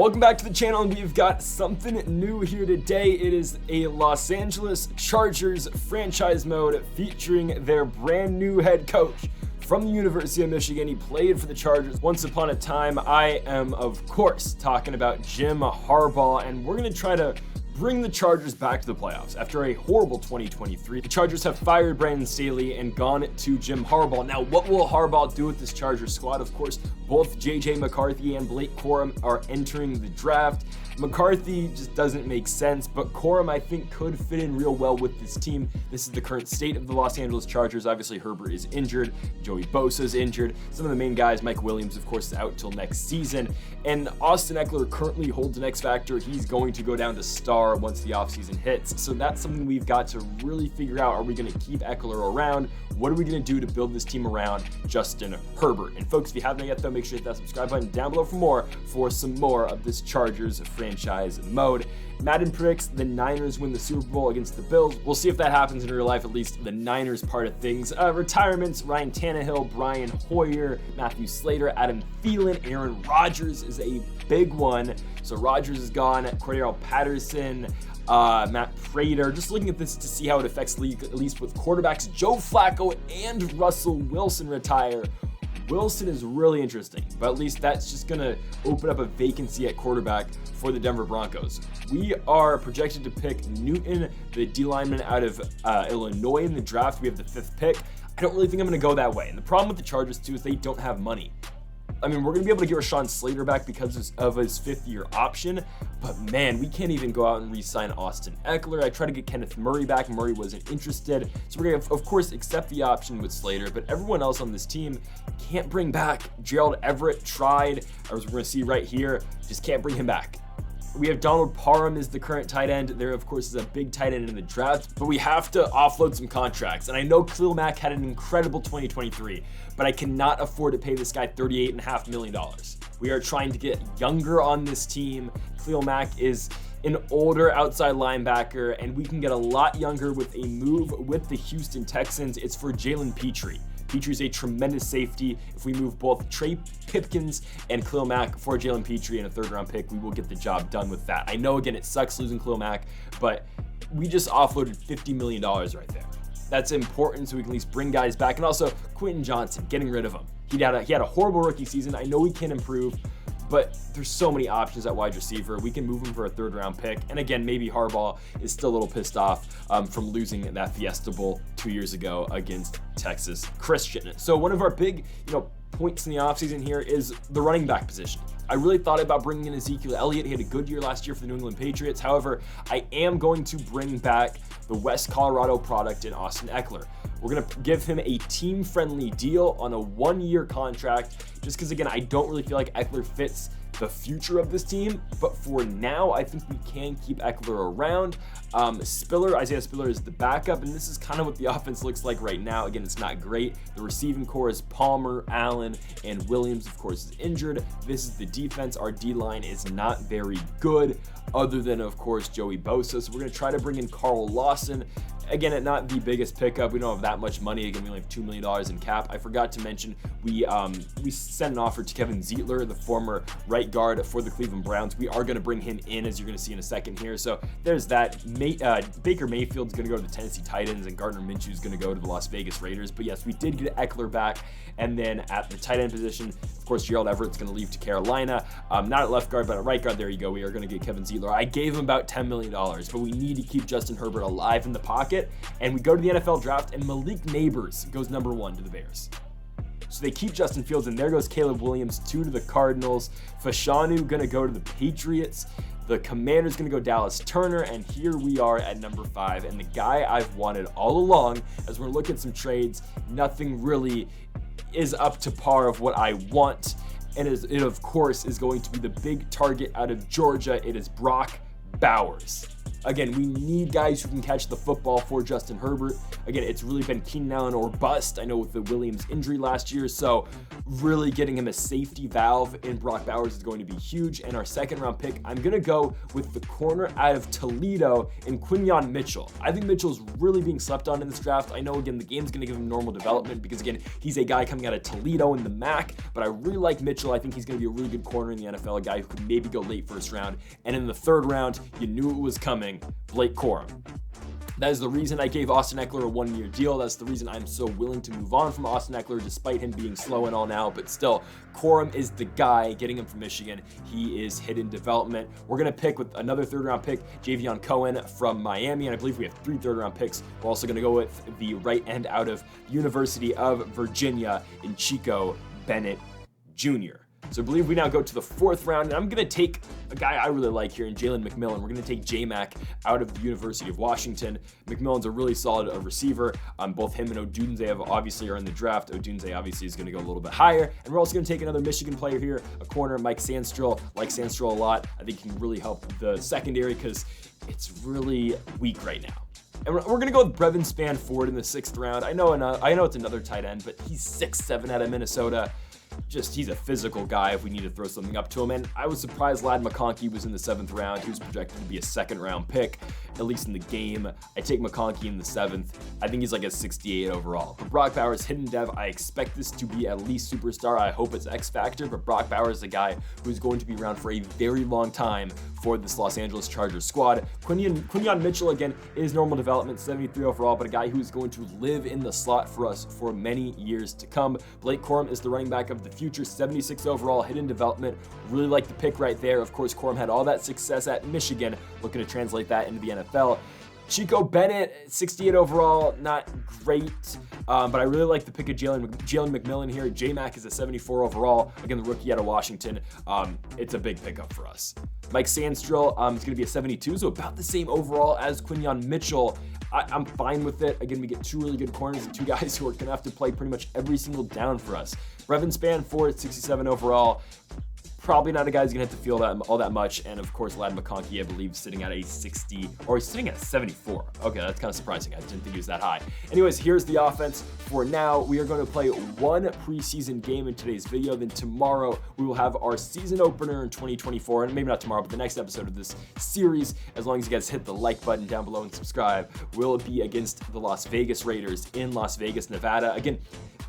Welcome back to the channel, and we've got something new here today. It is a Los Angeles Chargers franchise mode featuring their brand new head coach from the University of Michigan. He played for the Chargers once upon a time. I am, of course, talking about Jim Harbaugh, and we're going to try to bring the Chargers back to the playoffs. After a horrible 2023, the Chargers have fired Brandon Staley and gone to Jim Harbaugh. Now, what will Harbaugh do with this Chargers squad? Of course, both JJ McCarthy and Blake Corum are entering the draft. McCarthy just doesn't make sense, but Corum, I think, could fit in real well with this team. This is the current state of the Los Angeles Chargers. Obviously, Herbert is injured. Joey Bosa is injured. Some of the main guys, Mike Williams, of course, is out till next season. And Austin Eckler currently holds an X factor. He's going to go down to star once the offseason hits. So that's something we've got to really figure out. Are we going to keep Eckler around? What are we going to do to build this team around Justin Herbert? And folks, if you haven't yet, though, make sure to hit that subscribe button down below for some more of this Chargers franchise mode. Madden predicts the Niners win the Super Bowl against the Bills. We'll see if that happens in real life, at least the Niners part of things. Retirements: Ryan Tannehill, Brian Hoyer, Matthew Slater, Adam Thielen, Aaron Rodgers is a big one. So Rodgers is gone. Cordero Patterson, Matt Prater. Just looking at this to see how it affects the league, at least with quarterbacks. Joe Flacco and Russell Wilson retire. Wilson is really interesting, but at least that's just going to open up a vacancy at quarterback for the Denver Broncos. We are projected to pick Newton, the D lineman out of Illinois in the draft. We have the 5th pick. I don't really think I'm going to go that way. And the problem with the Chargers, too, is they don't have money. I mean, we're going to be able to get Rashawn Slater back because of his 5th-year option, but man, we can't even go out and re-sign Austin Eckler. I tried to get Kenneth Murray back. Murray wasn't interested. So we're going to, of course, accept the option with Slater, but everyone else on this team can't bring back. Gerald Everett tried, as we're going to see right here, just can't bring him back. We have Donald Parham as the current tight end. There, of course, is a big tight end in the draft, but we have to offload some contracts. And I know Khalil Mack had an incredible 2023, but I cannot afford to pay this guy $38.5 million. We are trying to get younger on this team. Khalil Mack is an older outside linebacker, and we can get a lot younger with a move with the Houston Texans. It's for Jalen Petrie. Petrie's a tremendous safety. If we move both Trey Pipkins and Khalil Mack for Jalen Petrie in a 3rd-round pick, we will get the job done with that. I know, again, it sucks losing Khalil Mack, but we just offloaded $50 million right there. That's important, so we can at least bring guys back. And also, Quentin Johnson, getting rid of him. He had a horrible rookie season. I know he can improve, but there's so many options at wide receiver. We can move him for a 3rd-round pick. And again, maybe Harbaugh is still a little pissed off from losing that Fiesta Bowl 2 years ago against Texas Christian. So one of our big, points in the offseason here is the running back position. I really thought about bringing in Ezekiel Elliott. He had a good year last year for the New England Patriots. However, I am going to bring back the West Colorado product in Austin Eckler. We're going to give him a team-friendly deal on a 1-year contract, just because, again, I don't really feel like Eckler fits the future of this team, but for now, I think we can keep Eckler around. Isaiah Spiller is the backup, and this is kind of what the offense looks like right now. Again, it's not great. The receiving core is Palmer, Allen, and Williams, of course, is injured. This is the defense. Our D-line is not very good, other than, of course, Joey Bosa. So we're going to try to bring in Carl Lawson. Again, not the biggest pickup. We don't have that much money. Again, we only have $2 million in cap. I forgot to mention we sent an offer to Kevin Zeitler, the former right guard for the Cleveland Browns. We are going to bring him in, as you're going to see in a second here. So there's that. Baker Mayfield's going to go to the Tennessee Titans, and Gardner Minshew's going to go to the Las Vegas Raiders. But yes, we did get Eckler back. And then at the tight end position, of course, Gerald Everett's going to leave to Carolina. Not at left guard, but at right guard. There you go. We are going to get Kevin Zeitler. I gave him about $10 million, but we need to keep Justin Herbert alive in the pocket. And we go to the NFL draft, and Malik Neighbors goes number 1 to the Bears. So they keep Justin Fields, and there goes Caleb Williams, 2 to the Cardinals. Fashanu going to go to the Patriots. The Commanders going to go Dallas Turner, and here we are at number 5. And the guy I've wanted all along, as we're looking at some trades, nothing really is up to par of what I want. And it, of course, is going to be the big target out of Georgia. It is Brock Bowers. Again, we need guys who can catch the football for Justin Herbert. Again, it's really been Keenan Allen or bust. I know with the Williams injury last year, so really getting him a safety valve in Brock Bowers is going to be huge. And our second round pick, I'm going to go with the corner out of Toledo in Quinyon Mitchell. I think Mitchell's really being slept on in this draft. I know, again, the game's going to give him normal development because, again, he's a guy coming out of Toledo in the MAC, but I really like Mitchell. I think he's going to be a really good corner in the NFL, a guy who could maybe go late first round. And in the third round, you knew it was coming, Blake Corum. That is the reason I gave Austin Eckler a one-year deal. That's the reason I'm so willing to move on from Austin Eckler, despite him being slow and all now. But still, Corum is the guy getting him from Michigan. He is hidden development. We're going to pick with another third-round pick, Javion Cohen from Miami. And I believe we have 3 third-round picks. We're also going to go with the right end out of University of Virginia in Chico Bennett Jr. So I believe we now go to the 4th round, and I'm going to take a guy I really like here in Jalen McMillan. We're going to take J-Mac out of the University of Washington. McMillan's a really solid receiver. Both him and Odunze obviously are in the draft. Odunze obviously is going to go a little bit higher. And we're also going to take another Michigan player here, a corner, Mike Sandstrel. Like Sandstrel a lot. I think he can really help the secondary because it's really weak right now. And we're going to go with Brevin Spanford in the 6th round. I know it's another tight end, but he's 6'7" out of Minnesota. He's a physical guy if we need to throw something up to him. And I was surprised Ladd McConkey was in the 7th round. He was projected to be a 2nd round pick, at least in the game. I take McConkey in the 7th. I think he's like a 68 overall. But Brock Bowers, hidden dev, I expect this to be at least superstar. I hope it's X Factor, but Brock Bowers is a guy who's going to be around for a very long time for this Los Angeles Chargers squad. Quinyon Mitchell, again, is normal development, 73 overall, but a guy who's going to live in the slot for us for many years to come. Blake Corum is the running back of the future, 76 overall, hidden development. Really like the pick right there. Of course, Corum had all that success at Michigan, looking to translate that into the NFL. Chico Bennett, 68 overall, not great, but I really like the pick of Jalen McMillan here. J-Mac is a 74 overall, again, the rookie out of Washington. It's a big pickup for us. Mike Sandstrel is going to be a 72, so about the same overall as Quinyon Mitchell. I'm fine with it. Again, we get 2 really good corners and 2 guys who are going to have to play pretty much every single down for us. Brevin Spanford, 67 overall. Probably not a guy who's going to have to feel all that much. And of course, Ladd McConkey, I believe, sitting at a 60, or he's sitting at 74. Okay, that's kind of surprising. I didn't think he was that high. Anyways, here's the offense. For now, we are going to play 1 preseason game in today's video. Then tomorrow, we will have our season opener in 2024. And maybe not tomorrow, but the next episode of this series, as long as you guys hit the like button down below and subscribe, will be against the Las Vegas Raiders in Las Vegas, Nevada. Again,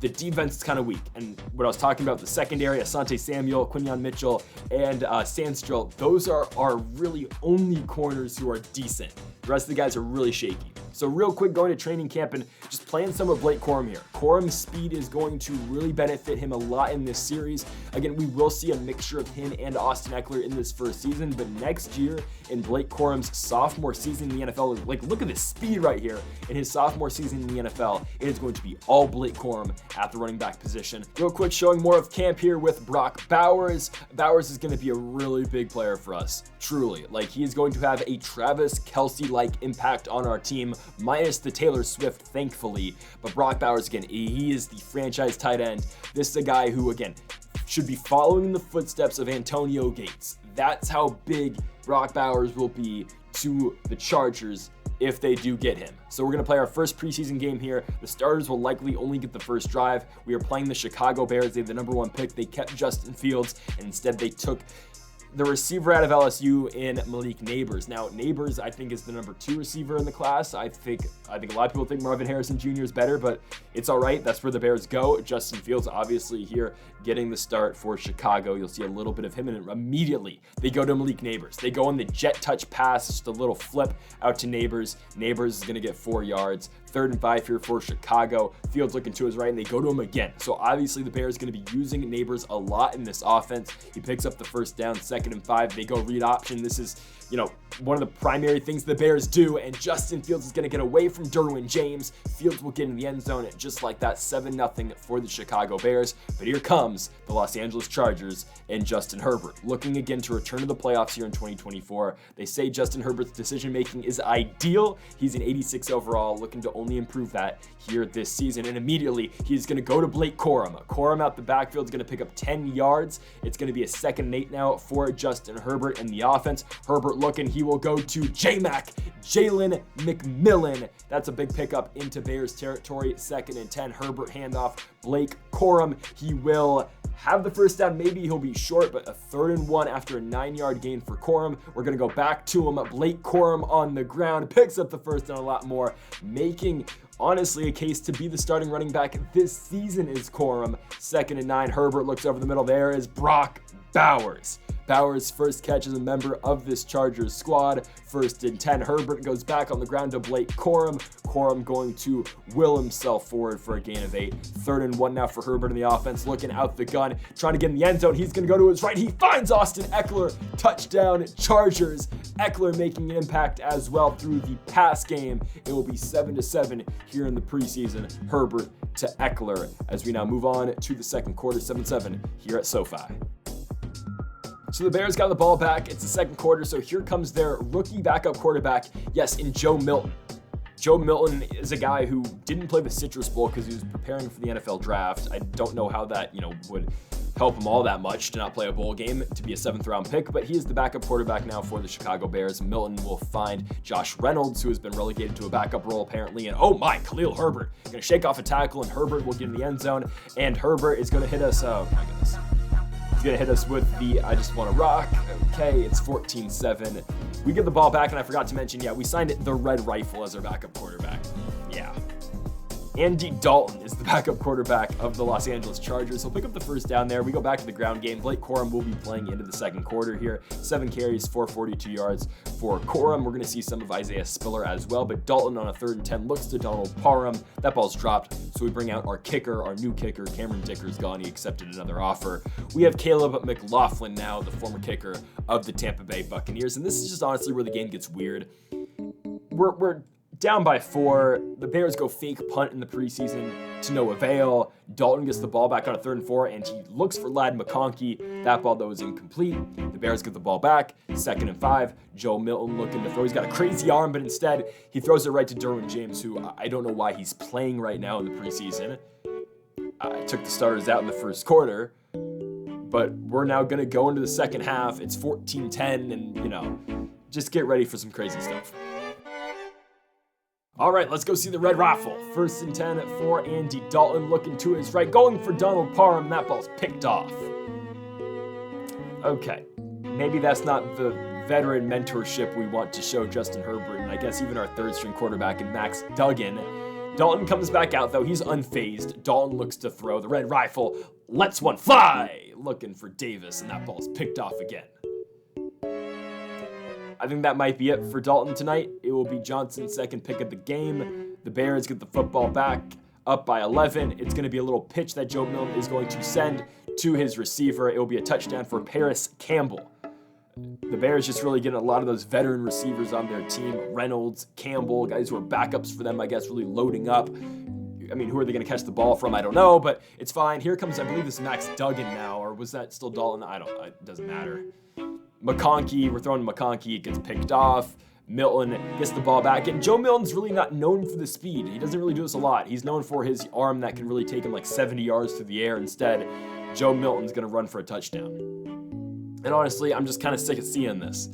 the defense is kind of weak. And what I was talking about, the secondary, Asante Samuel, Quinyon Mitchell, and Sandstrel, those are our really only corners who are decent. The rest of the guys are really shaky. So real quick, going to training camp and just playing some of Blake Corum here. Corum's speed is going to really benefit him a lot in this series. Again, we will see a mixture of him and Austin Eckler in this first season, but next year in Blake Corum's sophomore season in the NFL, like look at this speed right here. In his sophomore season in the NFL, it is going to be all Blake Corum at the running back position. Real quick, showing more of camp here with Brock Bowers. Bowers is going to be a really big player for us, truly. Like, he is going to have a Travis Kelce-like impact on our team, minus the Taylor Swift, thankfully. But Brock Bowers, again, he is the franchise tight end. This is a guy who, again, should be following the footsteps of Antonio Gates. That's how big Brock Bowers will be to the Chargers if they do get him. So we're going to play our first preseason game here. The starters will likely only get the first drive. We are playing the Chicago Bears. They have the #1 pick. They kept Justin Fields, and instead they took the receiver out of LSU in Malik Neighbors. Now, Neighbors, I think, is the #2 receiver in the class. I think a lot of people think Marvin Harrison Jr. is better, but it's all right. That's where the Bears go. Justin Fields, obviously, here getting the start for Chicago. You'll see a little bit of him, and immediately they go to Malik Neighbors. They go on the jet touch pass, just a little flip out to Neighbors. Neighbors is going to get 4 yards. 3rd and 5 here for Chicago. Fields looking to his right, and they go to him again. So obviously the Bears are going to be using Neighbors a lot in this offense. He picks up the first down. 2nd and 5. They go read option. This is, one of the primary things the Bears do, and Justin Fields is going to get away from Derwin James. Fields will get in the end zone, and just like that, 7-0 for the Chicago Bears. But here comes the Los Angeles Chargers and Justin Herbert, looking again to return to the playoffs here in 2024. They say Justin Herbert's decision-making is ideal. He's an 86 overall, looking to only improve that here this season. And immediately, he's going to go to Blake Corum. Corum out the backfield is going to pick up 10 yards. It's going to be a 2nd and 8 now for Justin Herbert and the offense. Herbert looking, he will go to J-Mac, Jalen McMillan. That's a big pickup into Bears territory. 2nd and 10, Herbert handoff, Blake Corum. He will have the first down. Maybe he'll be short, but a 3rd and 1 after a 9-yard gain for Corum. We're going to go back to him. Blake Corum on the ground, picks up the first down a lot more, making honestly a case to be the starting running back this season is Corum. 2nd and 9, Herbert looks over the middle. There is Brock Bowers. Bowers' first catch as a member of this Chargers squad. 1st and 10, Herbert goes back on the ground to Blake Corum. Corum going to will himself forward for a gain of 8. 3rd and 1 now for Herbert in the offense, looking out the gun, trying to get in the end zone. He's going to go to his right. He finds Austin Eckler. Touchdown, Chargers. Eckler making an impact as well through the pass game. It will be 7-7 here in the preseason. Herbert to Eckler as we now move on to the second quarter. 7-7 here at SoFi. So the Bears got the ball back. It's the second quarter, so here comes their rookie backup quarterback, yes, in Joe Milton. Joe Milton is a guy who didn't play the Citrus Bowl because he was preparing for the NFL draft. I don't know how that, would help him all that much to not play a bowl game to be a 7th round pick, but he is the backup quarterback now for the Chicago Bears. Milton will find Josh Reynolds, who has been relegated to a backup role apparently, and oh my, Khalil Herbert gonna shake off a tackle, and Herbert will get in the end zone, and Herbert is gonna hit us, oh my goodness. He's going to hit us with the I just want to rock. Okay, it's 14-7. We get the ball back, and I forgot to mention, we signed the Red Rifle as our backup quarterback. Yeah. Andy Dalton is the backup quarterback of the Los Angeles Chargers. He'll pick up the first down there. We go back to the ground game. Blake Corum will be playing into the second quarter here. 7 carries, 442 yards for Corum. We're going to see some of Isaiah Spiller as well, but Dalton on a 3rd and 10 looks to Donald Parham. That ball's dropped, so we bring out our kicker, our new kicker. Cameron Dicker's gone. He accepted another offer. We have Caleb McLaughlin now, the former kicker of the Tampa Bay Buccaneers, and this is just honestly where the game gets weird. We're down by 4. The Bears go fake punt in the preseason to no avail. Dalton gets the ball back on a 3rd and 4, and he looks for Ladd McConkey. That ball, though, is incomplete. The Bears get the ball back. 2nd and 5. Joe Milton looking to throw. He's got a crazy arm, but instead, he throws it right to Derwin James, who I don't know why he's playing right now in the preseason. I took the starters out in the first quarter, but we're now going to go into the second half. It's 14-10, and, just get ready for some crazy stuff. All right, let's go see the Red Rifle. 1st and 10 for Andy Dalton, looking to his right, going for Donald Parham, and that ball's picked off. Okay, maybe that's not the veteran mentorship we want to show Justin Herbert, and I guess even our 3rd-string quarterback in Max Duggan. Dalton comes back out, though. He's unfazed. Dalton looks to throw. The Red Rifle lets one fly, looking for Davis, and that ball's picked off again. I think that might be it for Dalton tonight. It will be Johnson's 2nd pick of the game. The Bears get the football back up by 11. It's going to be a little pitch that Joe Milton is going to send to his receiver. It will be a touchdown for Paris Campbell. The Bears just really getting a lot of those veteran receivers on their team. Reynolds, Campbell, guys who are backups for them, I guess, really loading up. I mean, who are they going to catch the ball from? I don't know, but it's fine. Here comes, I believe this is Max Duggan now, or was that still Dalton? It doesn't matter. McConkey, we're throwing to McConkey, it gets picked off. Milton gets the ball back, and Joe Milton's really not known for the speed. He doesn't really do this a lot. He's known for his arm that can really take him like 70 yards through the air. Instead, Joe Milton's going to run for a touchdown. And honestly, I'm just kind of sick of seeing this.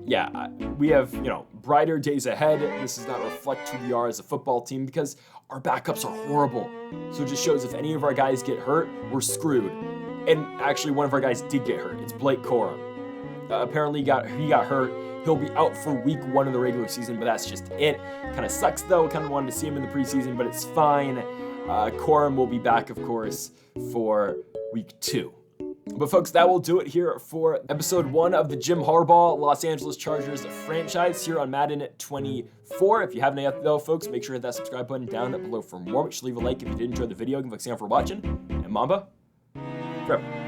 Yeah, we have, brighter days ahead. This does not reflect who we are as a football team because our backups are horrible. So it just shows if any of our guys get hurt, we're screwed. And actually, one of our guys did get hurt. It's Blake Corum. Apparently, he got hurt. He'll be out for week 1 of the regular season, but that's just it. Kind of sucks, though. Kind of wanted to see him in the preseason, but it's fine. Corum will be back, of course, for week 2. But folks, that will do it here for episode 1 of the Jim Harbaugh Los Angeles Chargers franchise here on Madden 24. If you haven't yet, though, folks, make sure to hit that subscribe button down below for more. Make sure to leave a like if you did enjoy the video. Thanks again for watching. And Mamba, forever.